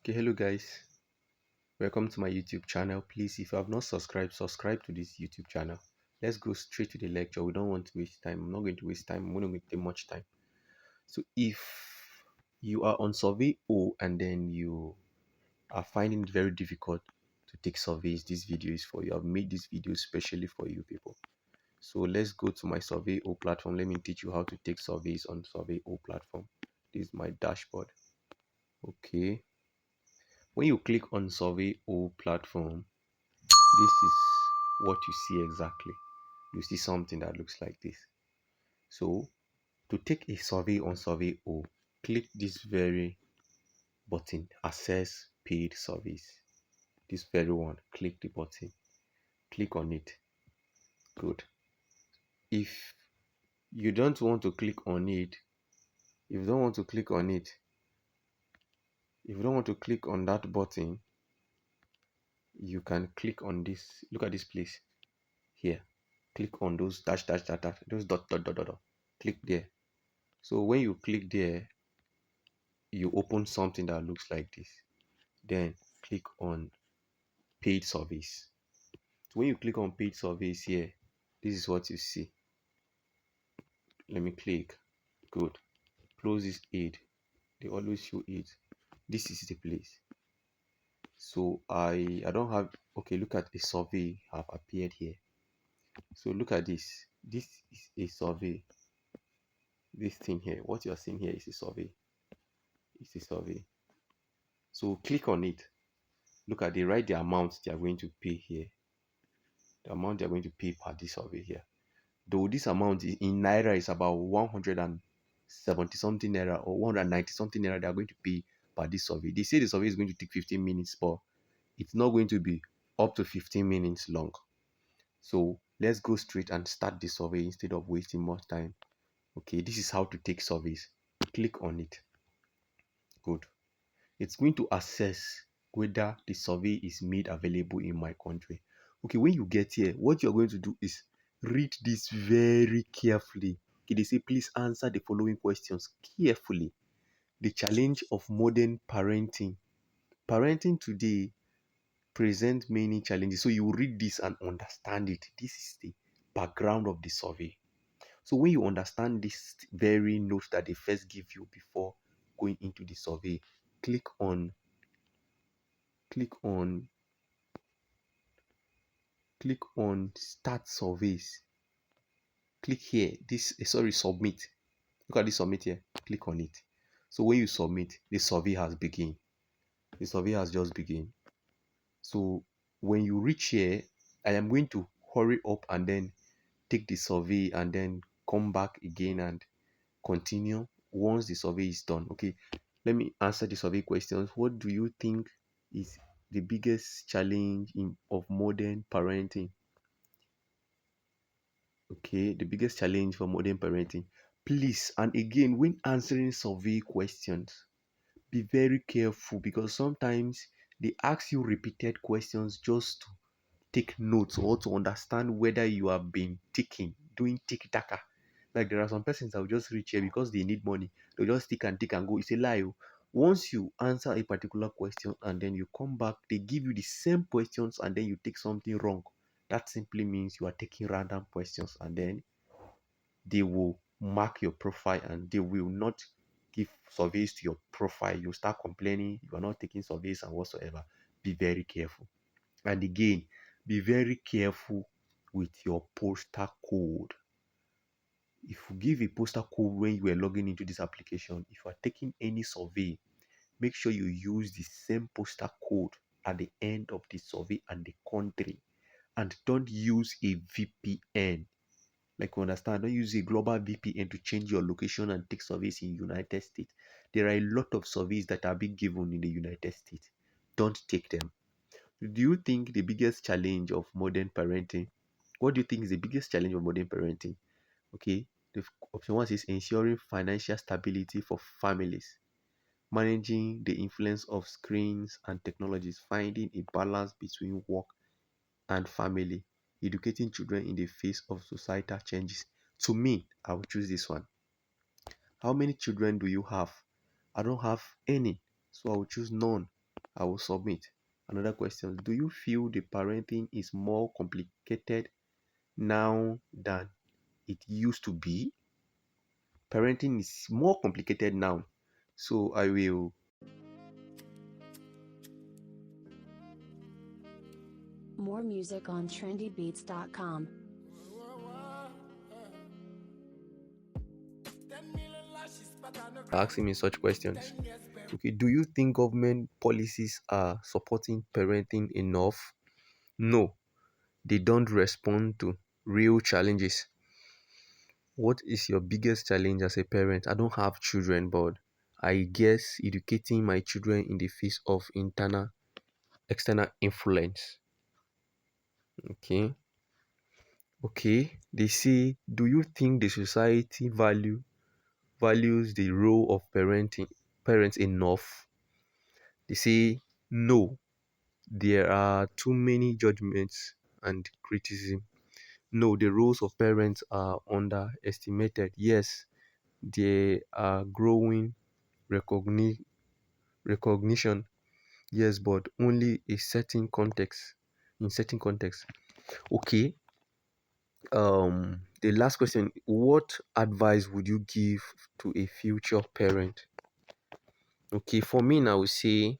Okay, hello guys, welcome to my YouTube channel. Please, if you have not subscribed, subscribe to this YouTube channel. Let's go straight to the lecture. We don't want to waste time. I'm not going to waste time. I'm not going to take much time. So if you are on survey O and then you are finding it very difficult to take surveys, this video is for you. I've made this video specially for you people. So let's go to my survey O platform. Let me teach you how to take surveys on survey O platform. This is my dashboard. Okay. When you click on survey O platform, this is what you see exactly. You see something that looks like this. So to take a survey on survey O, click this very button, access paid surveys. This very one, click the button, click on it. Good. If you don't want to click on it, if you don't want to click on it, if you don't want to click on that button, you can click on this. Look at this place here. Click on those dash dash dash dash, those dot dot dot dot dot. Click there. So when you click there, you open something that looks like this. Then click on paid surveys. So when you click on paid surveys here, this is what you see. Let me click. Good. Close this aid. They always show it. This is the place. So I don't have, okay, look at a survey have appeared here. So look at this. This is a survey. This thing here, what you are seeing here is a survey. It's a survey. So click on it. Look at, they write the amount they are going to pay here. The amount they are going to pay per this survey here. Though this amount in naira is about 170 something naira or 190 something naira they are going to pay per this survey. They say the survey is going to take 15 minutes, but it's not going to be up to 15 minutes long. So let's go straight and start the survey instead of wasting more time. Okay, this is how to take surveys. Click on it. Good. It's going to assess whether the survey is made available in my country. Okay, when you get here, what you're going to do is read this very carefully. Okay, they say please answer the following questions carefully. The challenge of modern parenting. Parenting today presents many challenges. So you read this and understand it. This is the background of the survey. So when you understand this very note that they first give you before going into the survey, click on start surveys. Click here, this submit. Look at this submit here. Click on it. So when you submit, the survey has begun. The survey has just begun. So when you reach here, I am going to hurry up and then take the survey and then come back again and continue once the survey is done. Okay, let me answer the survey questions. What do you think is the biggest challenge of modern parenting? Okay, the biggest challenge for modern parenting. Please, and again, when answering survey questions, be very careful because sometimes they ask you repeated questions just to take notes or to understand whether you have been doing tick-taka. Like there are some persons that will just reach here because they need money. They'll just tick and go. It's a lie. Once you answer a particular question and then you come back, they give you the same questions and then you take something wrong. That simply means you are taking random questions and then they will mark your profile and they will not give surveys to your profile. You start complaining you are not taking surveys and whatsoever. Be very careful. And again, be very careful with your postal code. If you give a postal code when you are logging into this application, if you are taking any survey, make sure you use the same postal code at the end of the survey and the country. And don't use a VPN. Like you understand, don't use a global VPN to change your location and take surveys in United States. There are a lot of surveys that are being given in the United States. Don't take them. Do you think the biggest challenge of modern parenting? What do you think is the biggest challenge of modern parenting? Okay, the option one is ensuring financial stability for families, managing the influence of screens and technologies, finding a balance between work and family, educating children in the face of societal changes. To me, I will choose this one. How many children do you have? I don't have any, so I will choose none. I will submit. Another question: do you feel the parenting is more complicated now than it used to be? Parenting is more complicated now. So I will More music on trendybeats.com. asking me such questions. Okay, do you think government policies are supporting parenting enough? No, they don't respond to real challenges. What is your biggest challenge as a parent? I don't have children, but I guess educating my children in the face of external influence. Okay. Okay. They say, do you think the society values the role of parents enough? They say no. There are too many judgments and criticism. No, the roles of parents are underestimated. Yes, they are growing recogni- recognition. Yes, but only a certain context. In certain context. Okay. The last question: what advice would you give to a future parent? Okay, for me now, I would say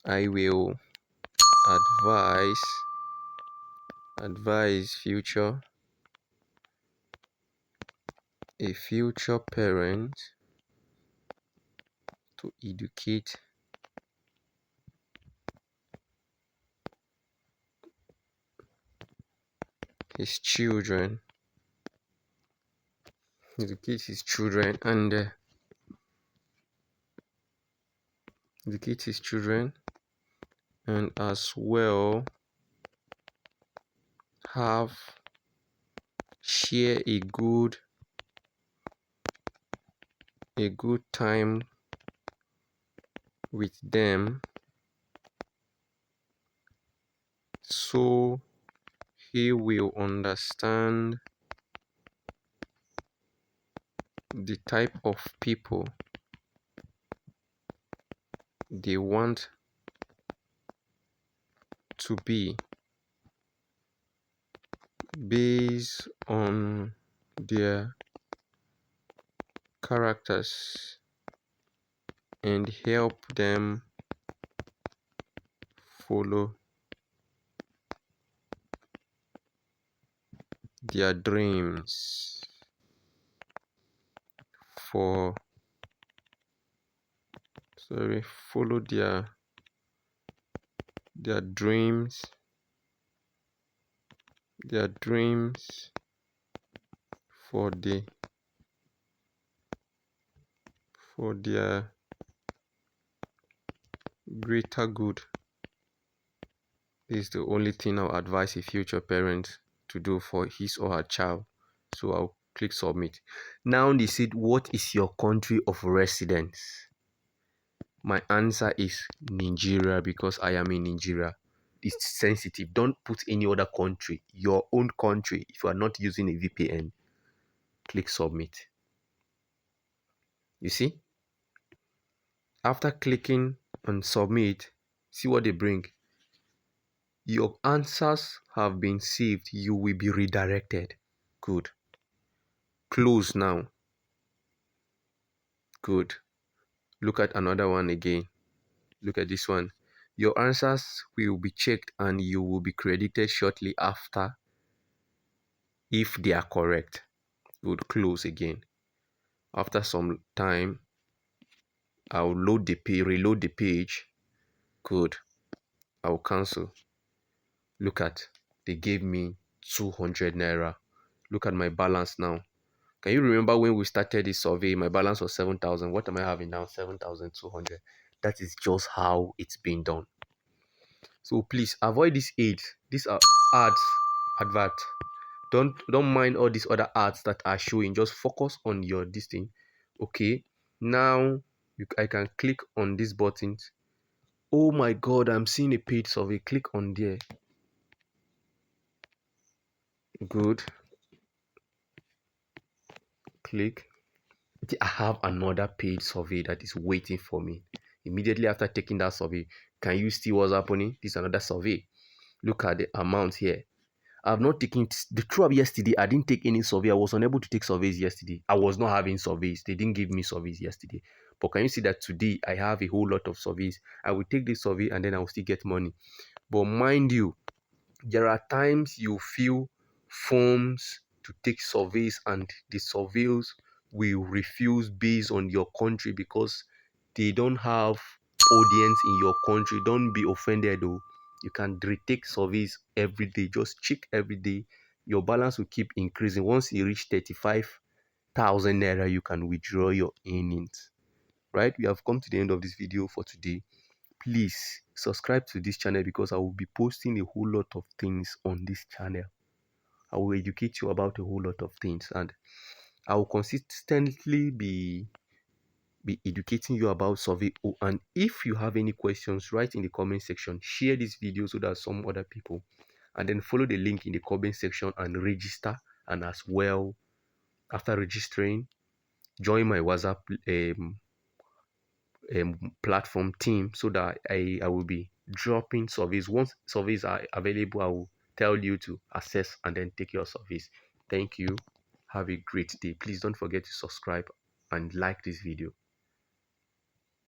I will advise future a future parent to educate his children, and educate his children, and as well have share a good time with them, so he will understand the type of people they want to be based on their characters, and help them follow their dreams for follow their dreams for their greater good. This is the only thing I'll advise a future parent to do for his or her child. So I'll click submit. Now they said, what is your country of residence? My answer is Nigeria, because I am in Nigeria. It's sensitive. Don't put any other country. Your own country. If you are not using a VPN, click submit. You see? After clicking on submit, see what they bring. Your answers have been saved. You will be redirected. Good. Close now. Good. Look at another one again. Look at this one. Your answers will be checked and you will be credited shortly after if they are correct. Good. Close again. After some time, I'll reload the page. Good. I'll cancel. Look at, they gave me 200 naira. Look at my balance now. Can you remember when we started this survey? My balance was 7,000. What am I having now? 7,200. That is just how it's been done. So please avoid these ads. These are ads, advert. Don't mind all these other ads that are showing. Just focus on your this thing. Okay. Now I can click on these buttons. Oh my god, I'm seeing a paid survey. Click on there. Good. Click. I have another paid survey that is waiting for me. Immediately after taking that survey, can you see what's happening? This is another survey. Look at the amount here. I've not taken the throughout yesterday. I didn't take any survey. I was unable to take surveys yesterday. I was not having surveys. They didn't give me surveys yesterday. But can you see that today I have a whole lot of surveys? I will take this survey and then I will still get money. But mind you, there are times you fill forms to take surveys and the surveys will refuse based on your country because they don't have audience in your country. Don't be offended though. You can retake surveys every day. Just check every day. Your balance will keep increasing. Once you reach 35,000 naira, you can withdraw your earnings. Right? We have come to the end of this video for today. Please subscribe to this channel because I will be posting a whole lot of things on this channel. I will educate you about a whole lot of things and I will consistently be educating you about Surveoo. And if you have any questions, write in the comment section. Share this video so that some other people, and then follow the link in the comment section and register. And as well, after registering, join my WhatsApp platform team so that I will be dropping surveys. Once surveys are available, I will tell you to access and then take your surveys. Thank you. Have a great day. Please don't forget to subscribe and like this video.